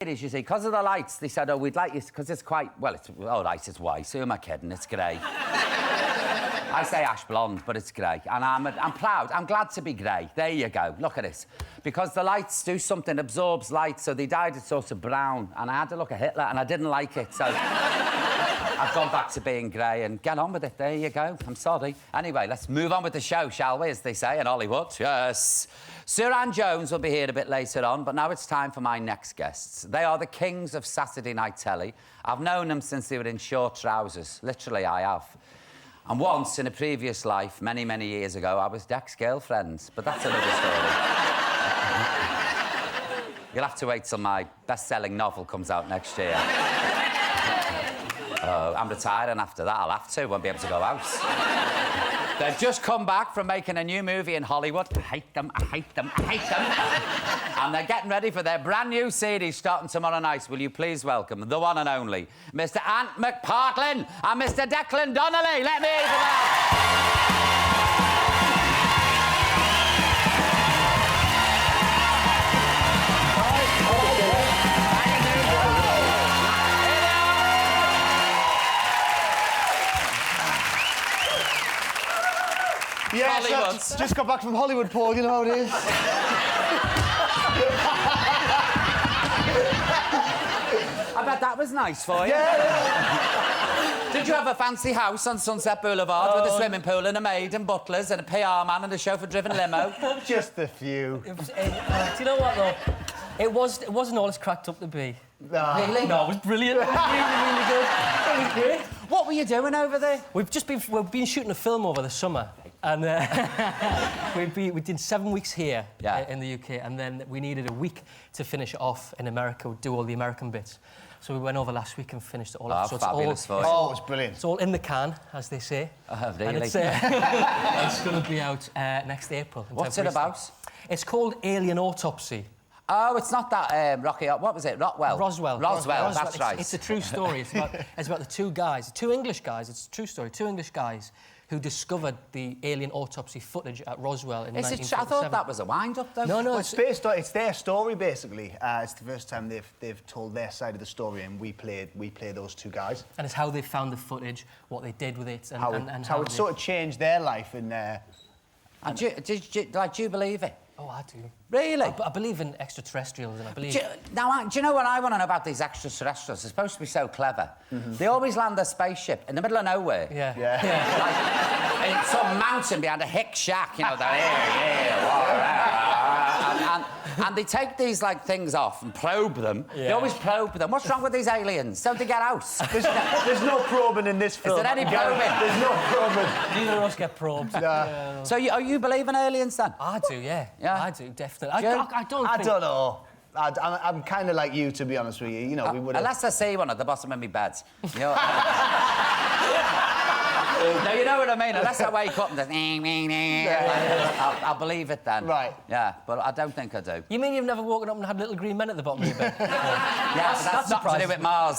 It is, you see, because of the lights, they said, oh, we'd like you, because it's quite, well, it's, all right, it's white, who am I kidding? It's grey. I say ash blonde, but it's grey. And I'm proud, I'm glad to be grey. There you go, look at this. Because the lights do something, absorbs light, so they dyed it sort of brown. And I had to look at Hitler, and I didn't like it, so... I've gone back to being grey and get on with it. There you go. I'm sorry. Anyway, let's move on with the show, shall we, as they say in Hollywood. Yes. Suran Jones will be here a bit later on, but now it's time for my next guests. They are the kings of Saturday night telly. I've known them since they were in short trousers. Literally, I have. And once, in a previous life, many, many years ago, I was Dec's girlfriend. But that's another story. You'll have to wait till my best-selling novel comes out next year. I'm retiring after that. I'll have to. Won't be able to go out. They've just come back from making a new movie in Hollywood. I hate them, I hate them, I hate them. And they're getting ready for their brand new series starting tomorrow night. Will you please welcome the one and only Mr. Ant McPartlin and Mr. Declan Donnelly. Let me hear from that. Yeah, so just got back from Hollywood, Paul, you know how it is. I bet that was nice for you. Yeah. Did you have a fancy house on Sunset Boulevard with a swimming pool and a maid and butlers and a PR man and a chauffeur-driven limo? Just a few. Do you know what, though? It wasn't all it's cracked up to be. No. Really? No, it was brilliant. It was really, really good. It was great. What were you doing over there? We've been shooting a film over the summer, and we did 7 weeks here in the UK, and then we needed a week to finish it off in America, do all the American bits. So we went over last week and finished it all off. So fabulous for you. Oh, it was brilliant. It's all in the can, as they say. Oh, really? And it's going to be out next April. What's it about? It's called Alien Autopsy. Oh, it's not that Rocky... What was it? Roswell, that's right. It's a true story. It's about the two guys, two English guys. It's a true story. Two English guys who discovered the alien autopsy footage at Roswell in 1947. I thought that was a wind-up, though. No, it's based on... It's their story, basically. It's the first time they've told their side of the story, and we play those two guys. And it's how they found the footage, what they did with it, and how it sort of changed their life and... And do you believe it? Oh, I do. Really? I believe in extraterrestrials, and I believe... Do you know what I want to know about these extraterrestrials? They're supposed to be so clever. Mm-hmm. They always land their spaceship in the middle of nowhere. Yeah. Like, in some mountain behind a hick shack, you know, and they take these, like, things off and probe them. Yeah. They always probe them. What's wrong with these aliens? Don't they get out? There's no probing in this film. Is there any probing? There's no probing. Neither of us get probed. Yeah. So you believe in aliens, then? I do, yeah. I do, definitely. I don't know. I'm kind of like you, to be honest with you. You know, we would. Unless I see one at the bottom of my bed. You know? No, you know what I mean. Unless I wake up and there's... I'll believe it then. Right. Yeah, but I don't think I do. You mean you've never woken up and had little green men at the bottom of your bed? Yeah, that's nothing to do with Mars.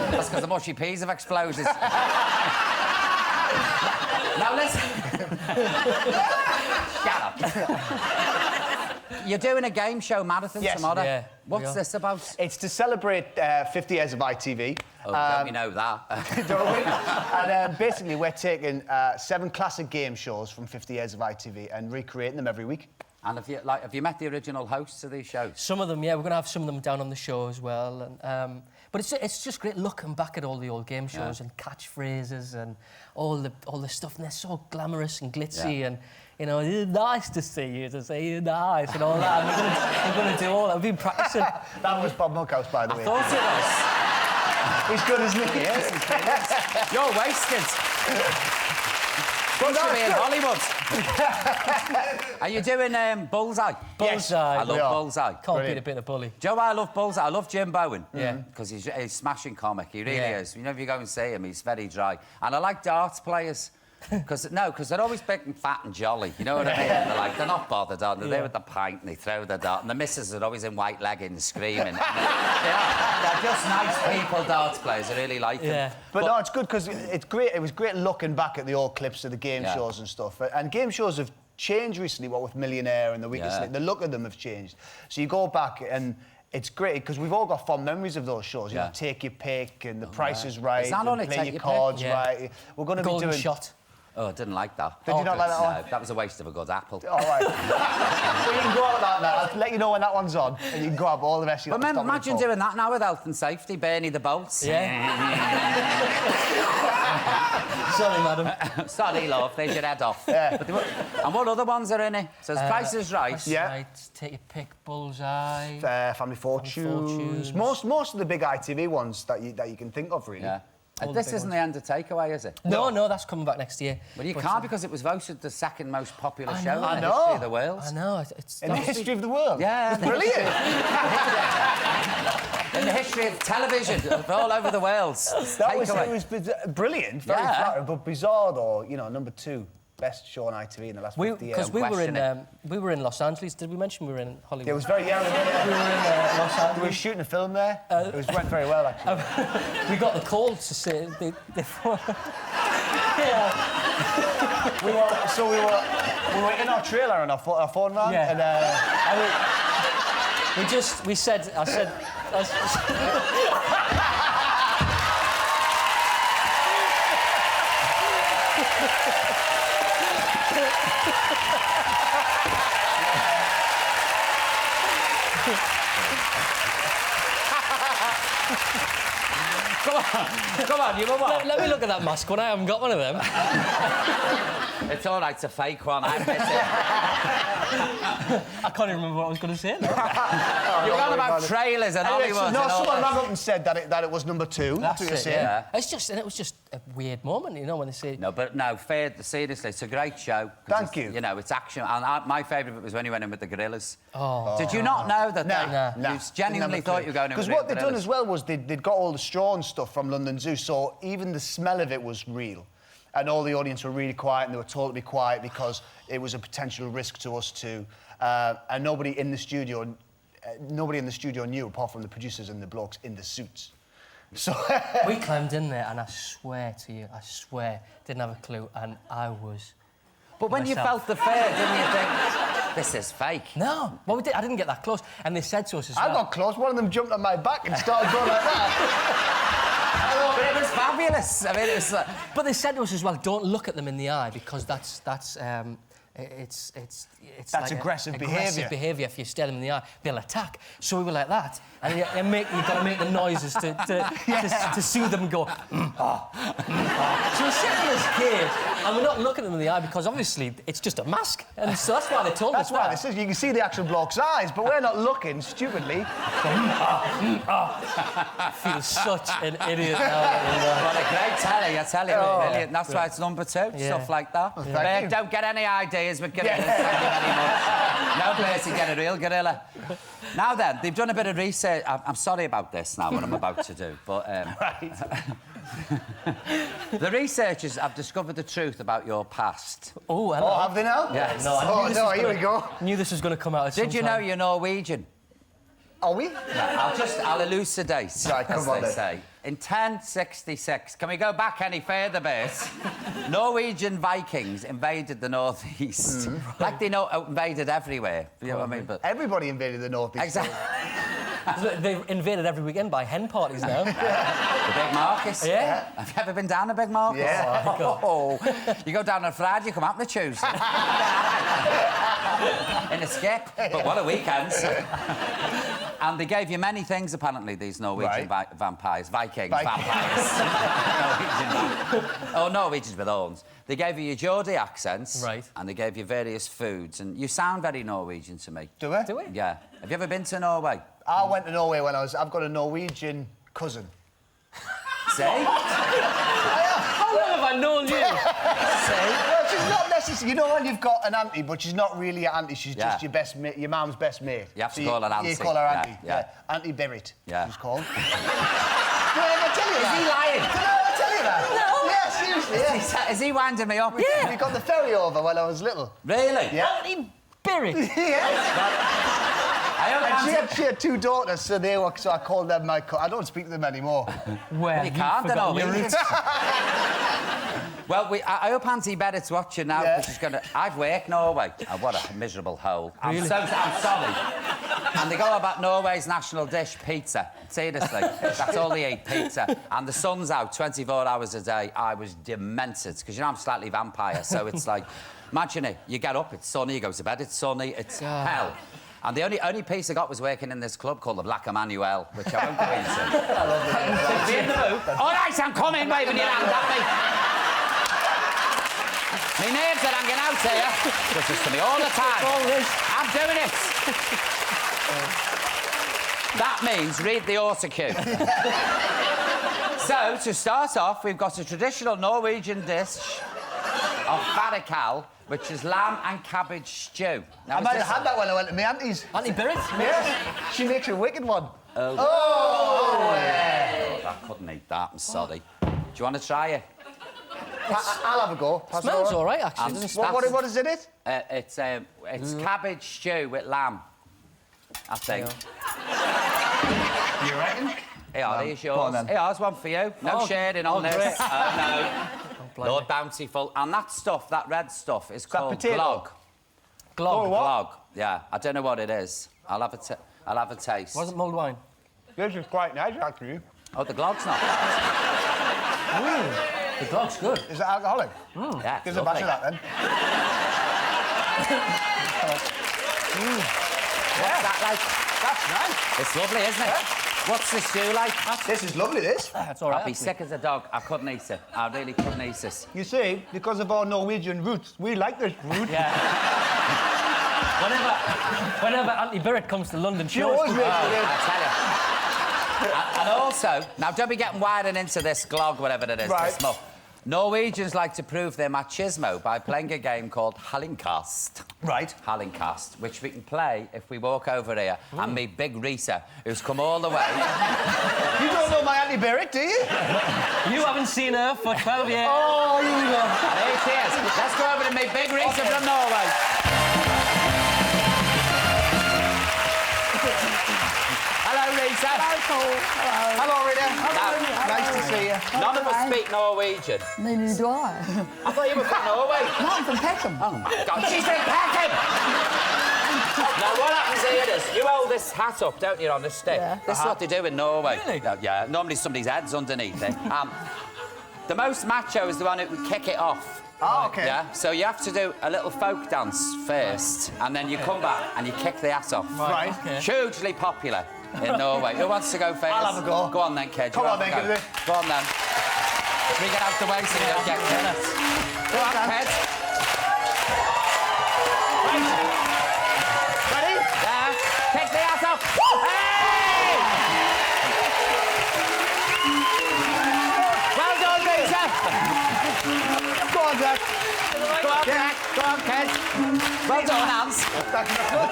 That's because the mushy peas have exploded. Now listen. Shut up. You're doing a game show marathon tomorrow. Yeah, What's this about? It's to celebrate 50 years of ITV. Oh, don't we know that? Don't we? And basically, we're taking 7 classic game shows from 50 years of ITV and recreating them every week. And have you met the original hosts of these shows? Some of them, yeah. We're going to have some of them down on the show as well. And, but it's just great looking back at all the old game shows and catchphrases and all the stuff, and they're so glamorous and glitzy and, you know, it's nice to see you, to say you're nice and all that. And we're going to do all that. We've been practising. That was Bob Monkhouse, by the way. I thought it was. He's good, isn't he? Yes, he's brilliant. You're wasted. Supposed to be in Hollywood. Are you doing Bullseye? Bullseye. I love Bullseye. Can't beat a bit of bully. Do you know why I love Bullseye? I love Jim Bowen. Yeah. Because he's a smashing comic. He really is. You know, if you go and see him, he's very dry. And I like darts players. Because they're always big and fat and jolly. You know what I mean? They're not bothered, are they? They're there with the pint and they throw the dart. And the missus are always in white leggings screaming. They're just nice people, darts players. I really like them. But no, it's good because it's great. It was great looking back at the old clips of the game shows and stuff. And game shows have changed recently, what with Millionaire and The Weakest Link. The look of them have changed. So you go back and it's great because we've all got fond memories of those shows. You know, Take Your Pick and The Price is Right. Is that on and it, Play Take Your Your Cards Pick? Right. We're going to be Golden doing... Shot. Oh, I didn't like that. Did you not like that one? No, that was a waste of a good apple. All right. So you can go out that now. I'll let you know when that one's on, and you can go out all the rest. But imagine doing that now with health and safety, Bernie the Bolts. Sorry, madam. Sorry, love, there's your head off. Yeah. And what other ones are in it? So Price is Right. Price is Yeah. Right, Take Your Pick, Bullseye. Family Fortunes. Most of the big ITV ones that you can think of, really. Yeah. All This the big isn't the end of Takeaway, is it? No, that's coming back next year. Well, you But, can't because it was voted the second most popular I show know. in the I history know. of the world. I know, it's... In the history of the world. Yeah. Brilliant. In the history of television, all over the world. That was, Takeaway. it was brilliant, very Yeah. flattering, but bizarre, though. You know, number 2 best show on ITV in the last 50 years. Because we question were in Los Angeles. Did we mention we were in Hollywood? It was very young. We were in Los We were Angeles. shooting a film there. It went very well, actually. We got the call to say... we were in our trailer and our phone rang, Yeah. and I said... Come on, you were what? Let me look at that mask one. I haven't got one of them. It's all right, it's a fake one. I admit it. I can't even remember what I was going to say now. You're on about trailers and anyway, Hollywood. no, and all someone this. rang up and said that it was number 2. That's what you're saying. Yeah. It was just a weird moment, you know, when they say... No, but no, seriously, it's a great show. 'Cause Thank it's, you. You know, it's action. And my favourite bit was when you went in with the gorillas. Oh. Did you not know that No. you genuinely thought you were going in Because with what the they'd done gorillas? as well was they'd got all the straw and stuff from London Zoo, so even the smell of it was real. And all the audience were really quiet, and they were told to be quiet because it was a potential risk to us too. And nobody in the studio knew, apart from the producers and the blokes in the suits. So We climbed in there, and I swear to you, didn't have a clue, and I was... But when you myself. felt the fear, didn't you think, this is fake? No, well, I didn't get that close. And they said to us as well... I got close. One of them jumped on my back and started going like that. But it was fabulous. I mean, it was like... But they said to us as well, don't look at them in the eye because it's like aggressive aggressive behaviour. behaviour. If you stare them in the eye, they'll attack. So we were like that, and you've got to make the noises to soothe them and go. So we're sitting in this cage, and we're not looking them in the eye because obviously it's just a mask, and so that's why they told us That's why that. this is. You can see the actual bloke's eyes, but we're not looking stupidly. I feel such an idiot now. What a great telly, I tell you. Oh. Brilliant. That's why it's number 2, Yeah. stuff like that. thank you. Don't get any ideas, we're giving it. Thank you very much. No place to get a real gorilla. Now then, they've done a bit of research. I'm sorry about this now, what I'm about to do, but... Right. The researchers have discovered the truth about your past. Oh, hello. Oh, have they now? Yes. No, I knew this was here we go. Knew this was going to come out. At Did you know you're Norwegian? Are we? I'll elucidate, Right, come as on they then. say. In 1066, can we go back any further, Bert? Norwegian Vikings invaded the northeast. Like they invaded everywhere. You know what I mean? But Everybody invaded the northeast. exactly. They've invaded every weekend by hen parties now. The Big Marcus. Yeah. Have you ever been down the Big Marcus? Yeah. Oh, my God. Oh, you go down on Friday, you come up on a Tuesday. In a skip. But what a weekend. And they gave you many things, apparently, these Norwegian vampires. Vikings, vampires. Norwegians with horns. They gave you your Geordie accents. Right. And they gave you various foods. And you sound very Norwegian to me. Do we? Do we? Yeah. Have you ever been to Norway? I went to Norway when I've got a Norwegian cousin. See? How long have I known you? Well, she's not necessarily... You know when you've got an auntie, but she's not really your auntie, she's Yeah. just your best mate, your mum's best mate. You have to call her auntie. You call her Yeah, auntie, yeah. Auntie Berrit, Yeah. she's called. Did I ever tell you Is that? he lying? Did I ever tell you that? No. Yeah, seriously, yeah. Is he winding me up? Yeah. We got the ferry over when I was little. Really? Yeah. Auntie Berry. Yeah. She had 2 daughters, so I called them my... I don't speak to them anymore. Where You can't, forgotten don't your we? roots. Well, I hope Auntie Bennett's watching now, because she's going to... I've worked Norway. Oh, what a miserable hole. Really? I'm sorry. And they go about Norway's national dish, pizza. Seriously. That's all they eat, pizza. And the sun's out 24 hours a day. I was demented, because, you know, I'm slightly vampire, so it's like... Imagine it. You get up, it's sunny, you go to bed, it's sunny, it's hell. And the only piece I got was working in this club called the Black Emmanuel, which I won't go into. All right, I'm coming, waving your hand at me. My nerves are hanging out here. This is to me all the time. I'm doing it. That means read the autocue. So, to start off, we've got a traditional Norwegian dish of fårikål, which is lamb and cabbage stew. Now, I might have had that when I went to my auntie's. Auntie Birret? Yes. She makes a wicked one. I couldn't eat that, I'm sorry. Do you want to try it? I'll have a go. Pass Smells it all over. right, actually. Doesn't it? What is in it? It's cabbage stew with lamb, I think. You reckon? Yeah, here's Go on, yours. then. Here's one for you. No sharing on this. great. No. Blimey. Lord Bountiful. And that stuff, that red stuff, is called potato? glog. Glog. Glog. Yeah, I don't know what it is. I'll have a taste. Wasn't mulled wine? This is quite nice, actually. Oh, the glog's not bad. The glog's good. Is it alcoholic? Yeah, it's Give us a batch lovely. of that, then. What's that like? That's nice. It's lovely, isn't it? What's this stew like? This is lovely, this. That's all right. I'd be actually. sick as a dog. I couldn't eat it. I really couldn't eat it. You see, because of our Norwegian roots, we like this food. Yeah. whenever Auntie Birret comes to London, She always makes it. I tell you. And also, now don't be getting wired into this glog, whatever it is, Right. this muff. Norwegians like to prove their machismo by playing a game called Hallingkast. Right. Hallingkast, which we can play if we walk over here and meet Big Rita, who's come all the way. You don't know my Auntie Birret, do you? You haven't seen her for 12 years. Oh, you know. And here she is. Let's go over and meet Big Rita from Norway. Hello, Rita. Hello, Paul. Hello. Hello, Rita. Now, Nice to see you. none of us speak Norwegian. Neither do I. I thought you were from Norway. No, I'm from Peckham. Oh, my God, she's in Peckham! Now, what happens here is, you hold this hat up, don't you, on a stick? Yeah. This is what they do in Norway. Really? Yeah, normally somebody's head's underneath it. The most macho is the one who can kick it off. Oh, OK. Yeah, so you have to do a little folk dance first, and then you come back and you kick the hat off. Right. Okay. Hugely popular in Norway. Who wants to go first? I'll have a go. Go on then, kid. Come You on have then, a go. give it Go on then. We get out the way so you don't get killed. Go on, kid. Ready? Yeah. Kick the hat off. Hey! Well done, Lisa. Go on, Jack. Go on, Jack. Go on, kid. Well done, Hans. Back in the foot.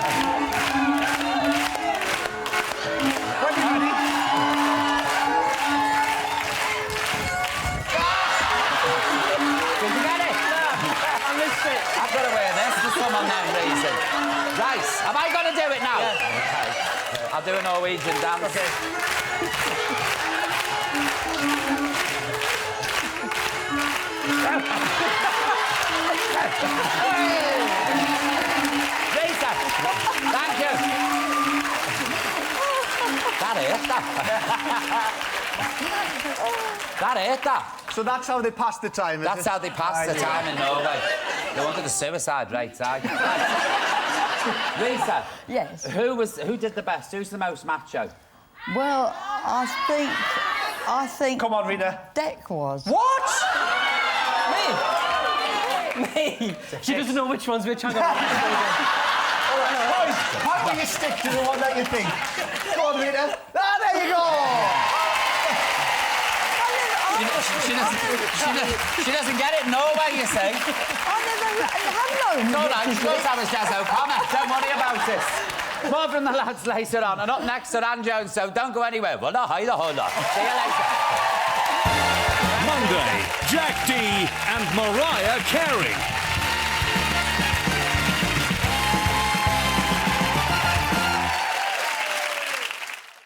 Ready? Did you get it? I missed it. I've got to wear this for some unknown reason. Right, am I going to do it now? Okay. I'll do a Norwegian dance. Okay. Lisa, thank you. That hurt, that hurt, that. So that's how they pass the time, is That's it? how they pass the time in Norway. They wanted a suicide rate, aye. Lisa, Yes. who did the best? Who's the most macho? Well, I think Come on, Rita. Deck was. What? Me. She doesn't know which one's which. Hang on. Boys, how do you stick to the one that you think? Go on, Rita. Ah, there you go. She doesn't get it in Norway, you see. I never have known. No, no, she goes down as Jazz O'Connor. Don't worry about it. More from the lads later on. And up next are Ann Jones, so don't go anywhere. Well, no, hi, the whole lot. See you later. Monday, Jack D and Mariah Carey.